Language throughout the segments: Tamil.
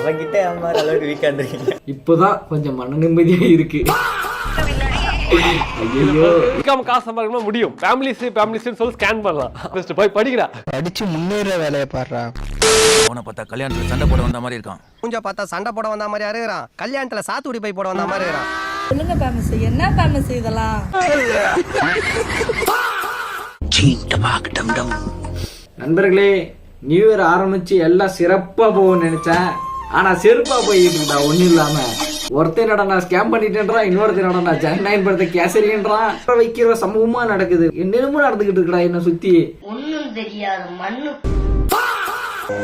அவகிட்ட அம்மா அளவுக்கு வீக்காண்டிருக்கீங்க. இப்போதான் கொஞ்சம் மன நிம்மதியா இருக்கு. ஐயோ காசு சம்பாதிக்கணும் முடியும். ஃபேமிலிஸ் சொல்லி ஸ்கேன் பண்ணலாம். போய் படிக்கிறா படிச்சு முன்னேற வேலையை பாடுறா. அவனை பார்த்தா கல்யாணத்துல சண்டை போட வந்த மாதிரி இருக்கான். கொஞ்சம் பார்த்தா சண்டை போட வந்த மாதிரி இருக்கிறான். கல்யாணத்துல சாத்துக்குடி போய் போட வந்த மாதிரி இருக்கிறான். சொல்லுங்க ஃபேமஸ், என்ன ஃபேமஸ் இதெல்லாம்? நண்பர்களே, நியூ இயர் ஆரம்பிச்சு எல்லாம் சிறப்பா போகும்னு நினைச்சேன். ஆனா செருப்பா போயிட்டு இருந்தா ஒண்ணும் இல்லாம. ஒருத்தன் நடனா ஸ்கேம் பண்ணிட்டேன்றான், இன்னொருத்தன் நடனா ஜனநாயகம் படத்தை கேசரின்றான். வைக்கிற சமூகமா நடக்குது. என்னென்னமோ நடந்துகிட்டு இருக்கா என்ன சுத்தி. ஒன்னும் தெரியாது மண்ணு.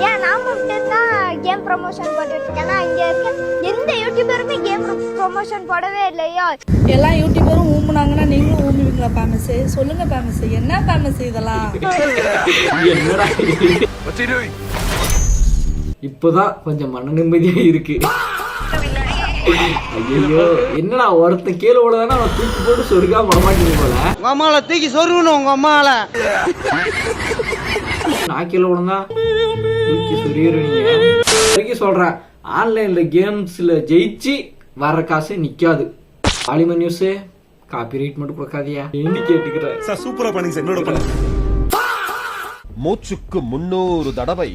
ஏன் நான் மட்டும் தான் கேம் ப்ரமோஷன் போட்டுட்டு இருக்கேன்னா, இங்க இருக்க எந்த யூடியூபருமே கேம் ப்ரமோஷன் போடவே இல்லையா? எல்லா யூடியூபரும் ஊம்புனாங்கன்னா நீங்களும் ஊம்புவீங்களா ஃபேமஸ்? சொல்லுங்க ஃபேமஸ், என்ன ஃபேமஸ் இதெல்லாம்? இப்போதான் கொஞ்சம் மன நிம்மதியா இருக்கு. ஐயோ என்னடா ஒருத்தன் கீழே விழுதானா அவன் தூக்கி போட்டு சொருகா வரமாட்டீங்க போல. உங்க அம்மால தூக்கி சொருகணும். உங்க அம்மால நான் கீழே விழுந்தா தூக்கி சொருகிறீங்க சொல்றேன். ஆன்லைன்ல கேம்ஸ்ல ஜெயிச்சு வர்ற காசு நிக்காது. பாலிமர் நியூஸ் காப்பிரைட் மட்டும் கொடுக்காதியா என்ன கேட்டுக்கிறேன். சூப்பரா பண்ணீங்க சார். என்னோட பண்ண மூச்சுக்கு 300 தடவை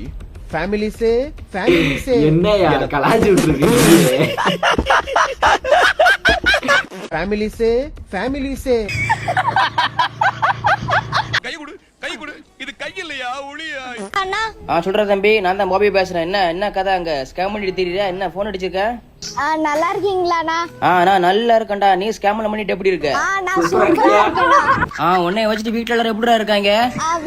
ஃபேமிலிஸே என்னையா கலாச்சி விட்டுருக்கு. ஃபேமிலிஸே கை கொடு இது கை இல்லையா ஒளியா? சொல்ற தம்பி, நான் தான் பாபி பேசுறேன். என்ன கதை அங்க ஸ்கேம் பண்ணிட்டு தெரியுதா? என்ன போன் அடிச்சிருக்க? நல்லா இருக்கீங்களாண்ணா? நான் நல்லா இருக்கேன்டா. நீ ஸ்கேம் பண்ணிட்டு எப்படி இருக்க? நான் சூப்பரா இருக்கேனா? உன்னை வச்சுட்டு வீட்டுல எல்லாரும் எப்படிடா இருக்காங்க?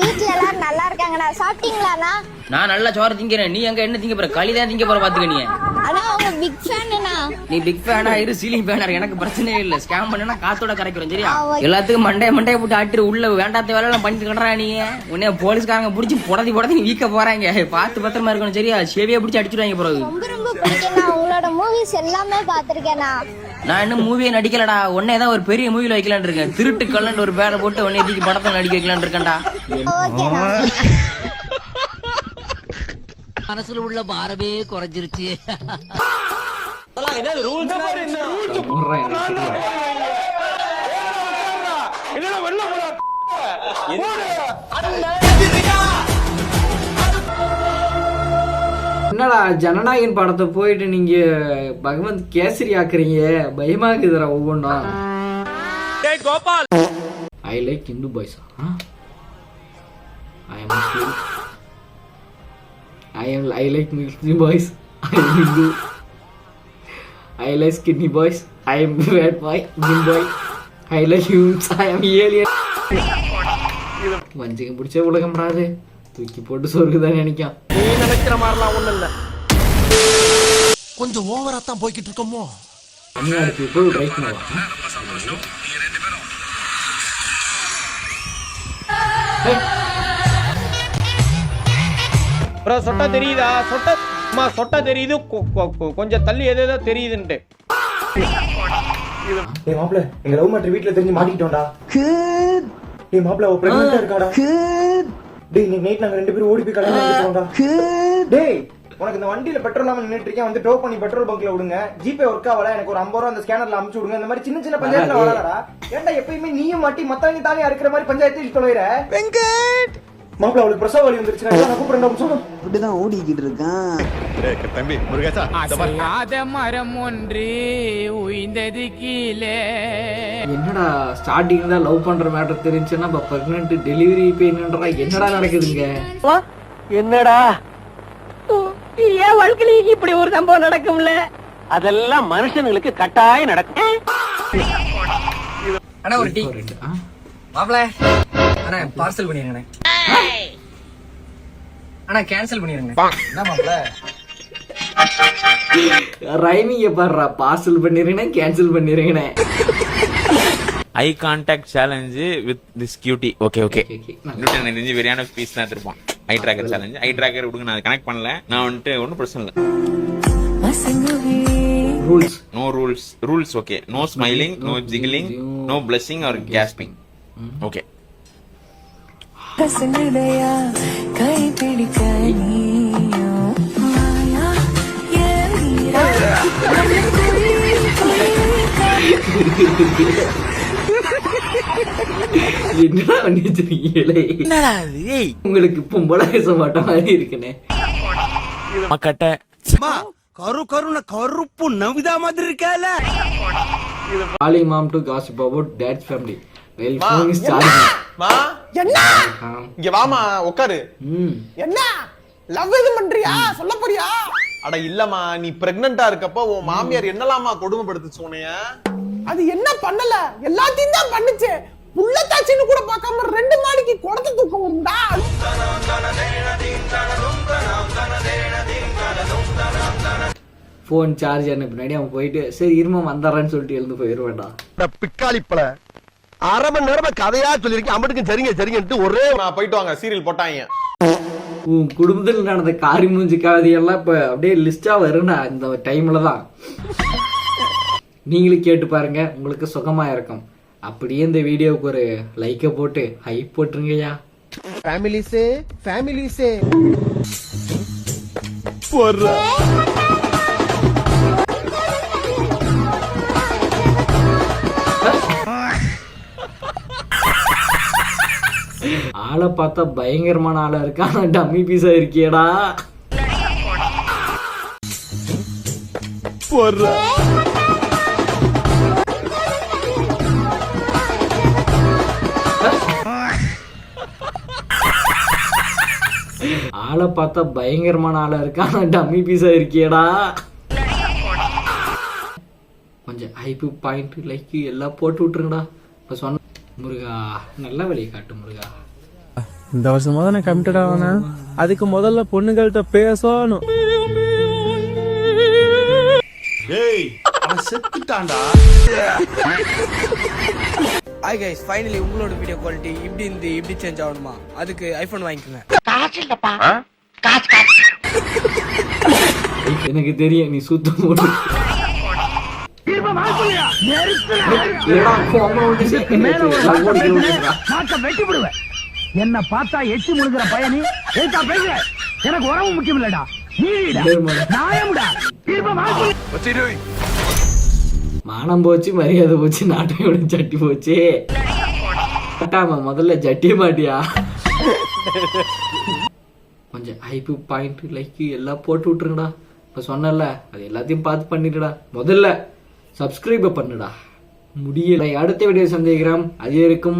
வீட்ல எல்லாரும் நல்லா இருக்காங்கண்ணா. சாப்பிட்டீங்களாண்ணா? நான் நல்லா சோறு திங்கிறேன். நீ அங்க என்ன திங்க போற? களி தான் திங்க போற. பாத்துக்க நீ. ஆனா அவங்க பிக் ஃபேன்னா. நீ பிக் ஃபேனா இரு, சீலிங் ஃபேனா எனக்கு பிரச்சனையே இல்ல. ஸ்கேம் பண்ணா காத்தோட கரைக்கிறோம் சரியா? எல்லாத்துக்கும் மண்டைய போட்டு ஆட்டு உள்ள வேண்டாத வேலை எல்லாம் பண்ணிட்டு கண்டறா நீ. உன்னை போலீஸ்காரங்க புடிச்சு புடதி நீ வீக்க போறாங்க. பார்த்து பத்திரமா இருக்கணும் சரியா? சேவியா புடிச்சு அடிச்சுடுவாங்க போறது. ரொம்ப பிடிக்கும். உங்களோட மூவிஸ் எல்லாமே பாத்திருக்கேனா? நான் இன்னும் மூவியை நடிக்கலடா. உன்னே தான் ஒரு பெரிய மூவில வைக்கலான்னு இருக்கேன். திருட்டு கல்லன்னு ஒரு பேரை போட்டு உன்னை எதிக்கி படத்தை நடிக்க வைக்கலான்னு இருக்கேன்டா. மனசுல உள்ள பாரமே குறைஞ்சிருச்சு. என்னடா ஜனநாயகன் படத்தை போயிட்டு நீங்க பகவந்த் கேசரி ஆக்குறீங்க. பயமாக்குதுடா ஒவ்வொன்றும். I like Hindu boys. I like Muslim boys. I am Hindu. I like skinny boys. I am bad boy, gym boy. I like humans. I am alien. வஞ்சிகம் பிடிச்ச உலகம்டாது. தூக்கி போட்டு சொருகுதான் நினைக்கான். நீ நினைக்கிற மாதிரிலாம் ஒண்ணும் இல்ல. கொஞ்சம் ஓவரா தான் போய்கிட்டு இருக்கோமோ. தமிழ்நாடு people ட்ரை பண்ணுவாங்க. சொட்டா தெரியுதா? சொட்டா தெரியுது. கொஞ்சம் தள்ளி ஏதோ தெரியுதுன்ட்டு. டேய் மாப்ள, எங்க லவ் மேட்டர் வீட்ல தெரிஞ்சு மாட்டிட்டோம்டா. டேய் மாப்ள, அவ பிரெக்னன்ட்டா இருக்காடா. டேய் இன்னைக்கு நைட் நாங்க ரெண்டு பேரும் ஓடி போய் கல்யாணம் பண்ணிட்டோம்டா. டேய் உனக்கு இந்த வண்டியில பெட்ரோல் இல்லாம நின்னுட்டு இருக்கேன், வந்து டோ பண்ணி பெட்ரோல் பங்க்ல விடுங்க. ஜிபே ஒர்க் ஆகல, எனக்கு ஒரு 50 ரூபா அந்த ஸ்கேனர்ல அமுச்சு விடுங்க. இந்த மாதிரி சின்ன பஞ்சாயத்துல வராதடா. ஏன்டா எப்பயுமே நீயும் மாட்டி மத்தவங்க தாலியா இருக்கிற மாதிரி பஞ்சாயத்து தொலைற? வெங்கட் மாப்ள, அவளுக்கு பிரசவ வலி வந்துருச்சுனா நான் கூப்பிடுறேன் சொல்லு. இப்படிதான் ஓடிக்கிட்டு இருக்கான். டேய் தம்பி முருகேசா, ஆத மரம் ஒன்று உயிந்தது கீழே. என்னடா ஸ்டார்டிங்ல தான் லவ் பண்ற மேட்டர் தெரிஞ்சுன்னா இப்ப பிரெக்னன்ட் டெலிவரி பெயின்ன்றா என்னடா நடக்குதுங்க? என்னடா ஏன் வாழ்க்கையில இப்படி ஒரு சம்பவம் நடக்கும்ல? அதெல்லாம் மனுஷங்களுக்கு கட்டாயம் நடக்கும். அண்ணா ஒரு டீ மாப்ள. அண்ணா பார்சல் பண்ணிருங்க. அண்ணா கேன்சல் பண்ணிருங்க. என்ன மாப்ள ரைமிங்க பாடுறா. பார்சல் பண்ணிருங்கண்ணே, கேன்சல் பண்ணிருங்கண்ணே. Eye contact challenge with this cutie. Okay இன்னும் தெரிஞ்சு வெரியான பீஸ் தான் எடுத்துருப்பான். Eye tracker challenge. Eye tracker விடுங்க, நான் கனெக்ட் பண்ணல. நான் வந்துட்டு ஒன்றும் பிரச்சனை இல்லை. Rules okay. No smiling, no giggling, no blushing or gasping. Okay. கை பிடிக்க நீயோ மாயா என்னடா பண்ணி வச்சிருக்கீங்களே? உங்களுக்கு பொம்பளை பேச மாட்ட மாதிரி இருக்குனே. கட்ட கருப்பு நவிதா மாதிரி இருக்கால. Calling mom to gossip about dad's family. Well, phone is charging. மா என்ன இங்க வாமா உட்காரு. என்ன லவ் எது பண்றியா சொல்ல போறியா? அட இல்லம்மா, நீ பிரெக்னன்ட்டா இருக்கப்போ உன் மாமியார் என்னலாமா கொடுமைப்படுத்துச்சு உன்னைய? அது என்ன பண்ணல, எல்லாத்தையும் தான் பண்ணுச்சு. புள்ள தாச்சின்னு கூட பார்க்காம 2 மாடிக்கு குடத்தை தூக்க வரும்டா. ஃபோன் சார்ஜ் ஆன பின்னாடி அவன் போயிட்டு சரி இருமா வந்துடுறேன்னு சொல்லிட்டு எழுந்து போயிடுவேன்டா. பிக்காளிப்பல 1/2 மணி நேரமா கதையா சொல்லிருக்கேன். அம்பட்டுக்கு சரிங்க சரிங்கன்ட்டு ஒரே போயிட்டு வாங்க, சீரியல் போட்டாங்க. உன் குடும்பத்தில் நடந்த காரி மூஞ்சி கதையெல்லாம் இப்ப அப்படியே லிஸ்டா வரும்னா இந்த டைம்ல தான். நீங்களும் கேட்டு பாருங்க, உங்களுக்கு சுகமா இருக்கும். அப்படியே இந்த வீடியோவுக்கு ஒரு லைக்கை போட்டு ஹைப் போட்டுருங்கய்யா. ஃபேமிலிஸே ஆளை பார்த்தா பயங்கரமான ஆளா இருக்கா, டம்மி பீஸா இருக்கியடா. ஆளை பார்த்தா பயங்கரமான ஆளா இருக்கா, டம்மி பீஸா இருக்கியடா. கொஞ்சம் ஹைப்பு பாயிண்ட் லைக் எல்லாம் போட்டு விட்டுருங்கடா. இப்ப சொன்ன முருகா நல்ல வழியை காட்டு முருகா. இந்த வருஷமா தான் நான் கமிட்டட் ஆனேன். அதுக்கு முதல்ல பொண்ணுங்கள்ட்ட பேசணும். டேய் அவன் செத்துட்டான்டா. ஹாய் கைஸ், ஃபைனலி உங்களோட வீடியோ குவாலிட்டி இப்படி சேஞ்ச் ஆகணுமா? அதுக்கு ஐபோன் வாங்கிக்கோங்க. எனக்கு தெரியும் நீ சுத்தம் போட்டு என்ன பார்த்தா எச்சி முழுகிற பயணி எனக்கு உறவு முக்கியம் இல்லடா. மானம் போச்சு, மரியாதை போச்சு, நாட்டையோட சட்டி போச்சு. முதல்ல ஜட்டி மாட்டியா. கொஞ்சம் ஹைப்பு பாயிண்ட் லைக் எல்லாம் போட்டு விட்டுருங்கடா. இப்ப சொன்னல அது எல்லாத்தையும் பார்த்து பண்ணிடுடா. முதல்ல சப்ஸ்கிரைப் பண்ணுடா. முடியல, அடுத்த வீடியோ சந்திக்கிறோம். அது இருக்கும்.